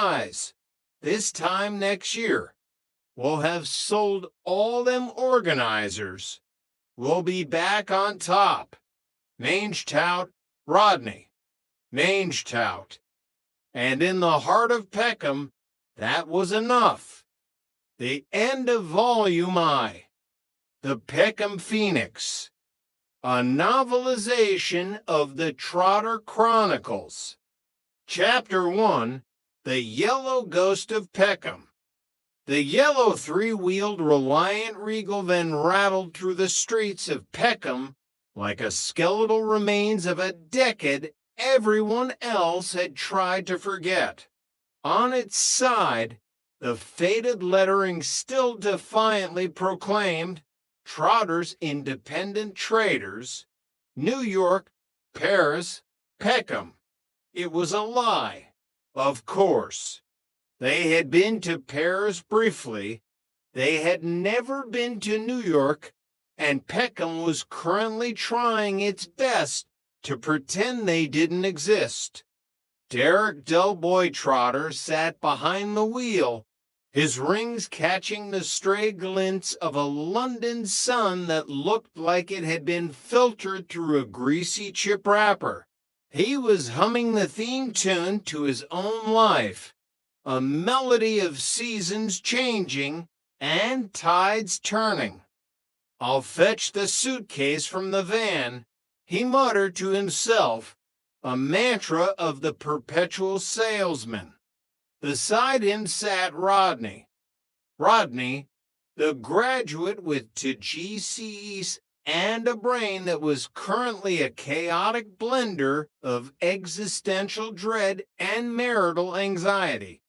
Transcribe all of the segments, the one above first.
Guys, this time next year, we'll have sold all them organizers. We'll be back on top. Mange tout, Rodney. Mange tout. And in the heart of Peckham, that was enough. The end of Volume I. The Peckham Phoenix. A novelization of the Trotter Chronicles. Chapter 1. The Yellow Ghost of Peckham. The yellow three-wheeled Reliant Regal then rattled through the streets of Peckham like a skeletal remains of a decade everyone else had tried to forget. On its side, the faded lettering still defiantly proclaimed, Trotter's Independent Traders, New York, Paris, Peckham. It was a lie, of course. They had been to Paris briefly. They had never been to New York, and Peckham was currently trying its best to pretend they didn't exist. Derek Delboy Trotter sat behind the wheel, his rings catching the stray glints of a London sun that looked like it had been filtered through a greasy chip wrapper. He was humming the theme tune to his own life, a melody of seasons changing and tides turning. "I'll fetch the suitcase from the van," he muttered to himself, a mantra of the perpetual salesman. Beside him sat Rodney. Rodney, the graduate with 2 GCEs and a brain that was currently a chaotic blender of existential dread and marital anxiety.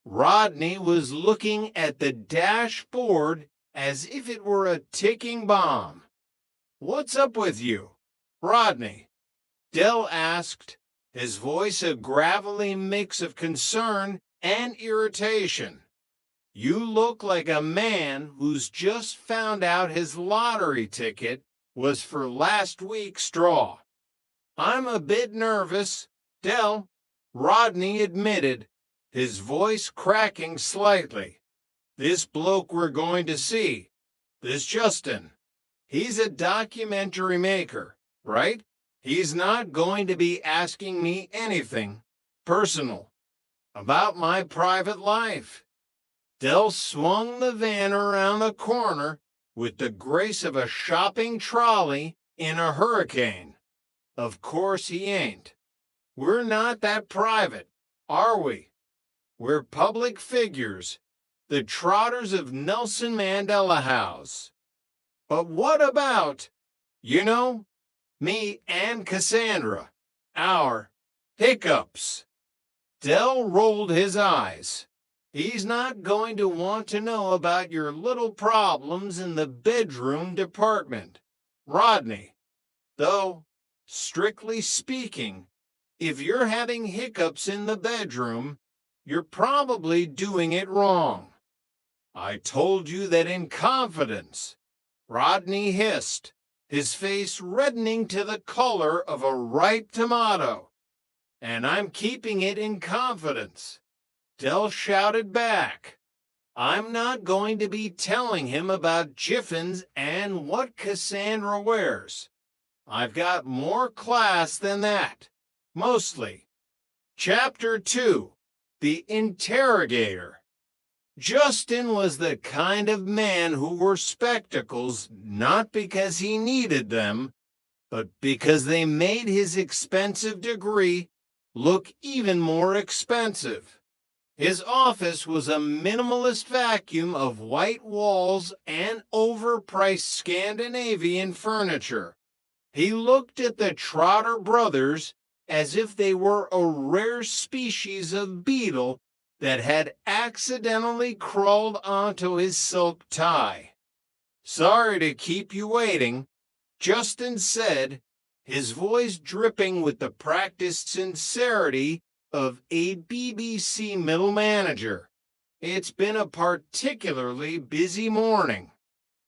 Rodney was looking at the dashboard as if it were a ticking bomb. "What's up with you, Rodney?" Dell asked, his voice a gravelly mix of concern and irritation. "You look like a man who's just found out his lottery ticket was for last week's draw." "I'm a bit nervous, Dell," Rodney admitted, his voice cracking slightly. "This bloke we're going to see, this Justin, he's a documentary maker, right? He's not going to be asking me anything personal about my private life." Dell swung the van around the corner with the grace of a shopping trolley in a hurricane. "Of course he ain't. We're not that private, are we? We're public figures, the Trotters of Nelson Mandela House. But what about, me and Cassandra, our hiccups?" Dell rolled his eyes. "He's not going to want to know about your little problems in the bedroom department, Rodney. Though, strictly speaking, if you're having hiccups in the bedroom, you're probably doing it wrong." "I told you that in confidence," Rodney hissed, his face reddening to the color of a ripe tomato. "And I'm keeping it in confidence," Dell shouted back. "I'm not going to be telling him about jiffins and what Cassandra wears. I've got more class than that, mostly." Chapter 2. The Interrogator. Justin was the kind of man who wore spectacles not because he needed them, but because they made his expensive degree look even more expensive. His office was a minimalist vacuum of white walls and overpriced Scandinavian furniture. He looked at the Trotter brothers as if they were a rare species of beetle that had accidentally crawled onto his silk tie. "Sorry to keep you waiting," Justin said, his voice dripping with the practiced sincerity of a BBC middle manager. "It's been a particularly busy morning.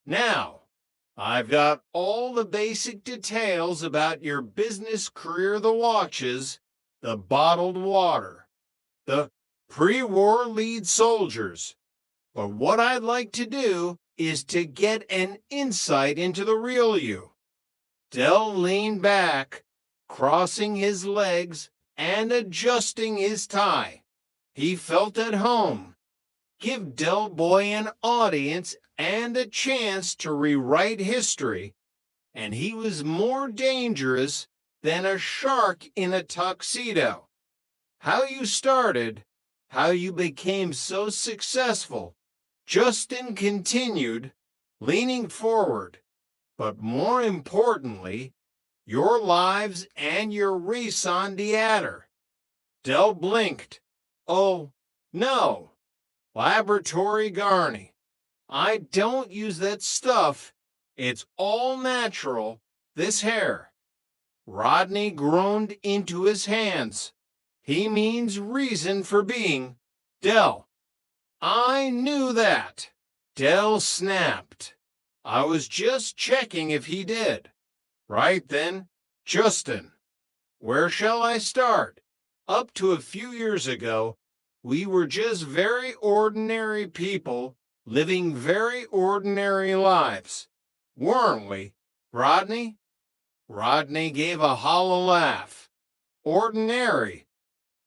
Now, I've got all the basic details about your business career, the watches, the bottled water, the pre-war lead soldiers. But what I'd like to do is to get an insight into the real you. Del leaned back, crossing his legs and adjusting his tie. He felt at home. Give Del Boy an audience and a chance to rewrite history, and he was more dangerous than a shark in a tuxedo. How you started, how you became so successful, Justin continued, leaning forward. But more importantly, your lives and your raison d'etre. Del blinked. Oh, no. Laboratory Garni. I don't use that stuff. It's all natural, this hair. Rodney groaned into his hands. He means reason for being. Del. I knew that. Del snapped. I was just checking if he did. Right then, Justin. Where shall I start? Up to a few years ago, we were just very ordinary people living very ordinary lives. Weren't we, Rodney? Rodney gave a hollow laugh. Ordinary.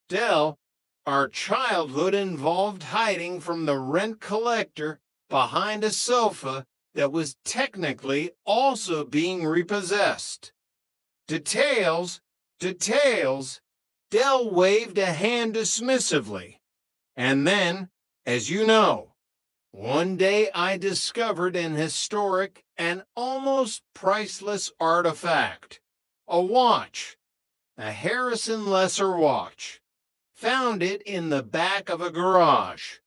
Del, our childhood involved hiding from the rent collector behind a sofa that was technically also being repossessed. Details, details. Del waved a hand dismissively. And then, as you know, one day I discovered an historic and almost priceless artifact. A watch. A Harrison Lesser watch. Found it in the back of a garage.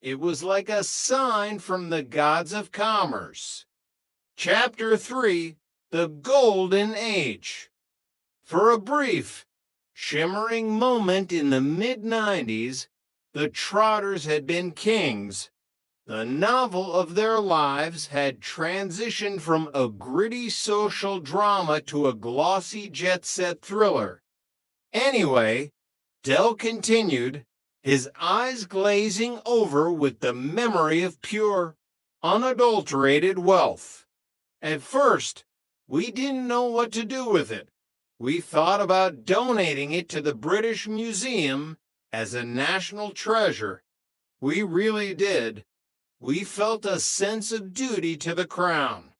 It was like a sign from the gods of commerce. Chapter 3, The Golden Age. For a brief, shimmering moment in the mid-90s, the Trotters had been kings. The novel of their lives had transitioned from a gritty social drama to a glossy jet-set thriller. Anyway, Del continued, his eyes glazing over with the memory of pure, unadulterated wealth. At first, we didn't know what to do with it. We thought about donating it to the British Museum as a national treasure. We really did. We felt a sense of duty to the crown.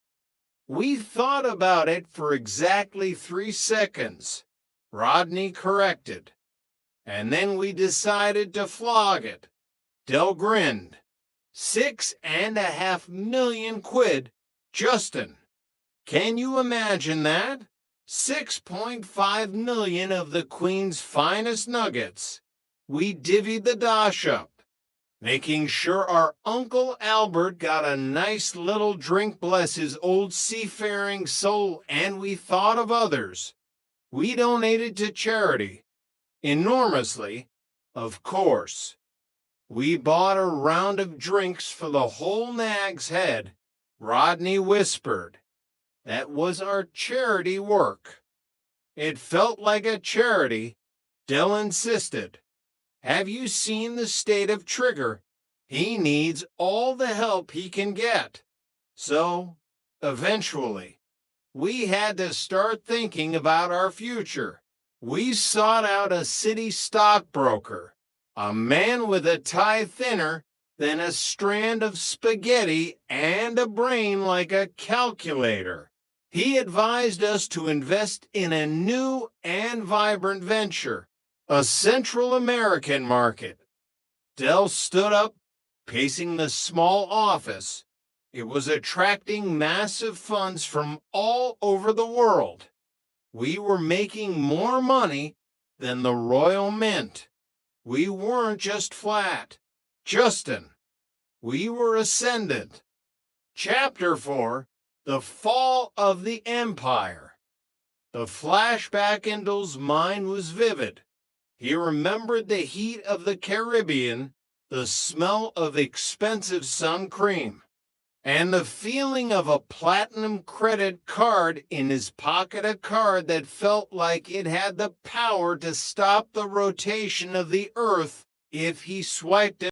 We thought about it for exactly 3 seconds, Rodney corrected. And then we decided to flog it. Del grinned. 6.5 million quid, Justin. Can you imagine that? 6.5 million of the Queen's finest nuggets. We divvied the dosh up, making sure our Uncle Albert got a nice little drink, bless his old seafaring soul, and we thought of others. We donated to charity. Enormously, of course. We bought a round of drinks for the whole Nag's Head, Rodney whispered. That was our charity work. It felt like a charity, Del insisted. Have you seen the state of Trigger? He needs all the help he can get. So, eventually, we had to start thinking about our future. We sought out a city stockbroker, a man with a tie thinner than a strand of spaghetti and a brain like a calculator. He advised us to invest in a new and vibrant venture, a Central American market. Del stood up, pacing the small office. It was attracting massive funds from all over the world. We were making more money than the Royal Mint. We weren't just flat, Justin. We were ascendant. Chapter 4, The Fall of the Empire. The flashback in Del's mind was vivid. He remembered the heat of the Caribbean, the smell of expensive sun cream, and the feeling of a platinum credit card in his pocket, a card that felt like it had the power to stop the rotation of the earth if he swiped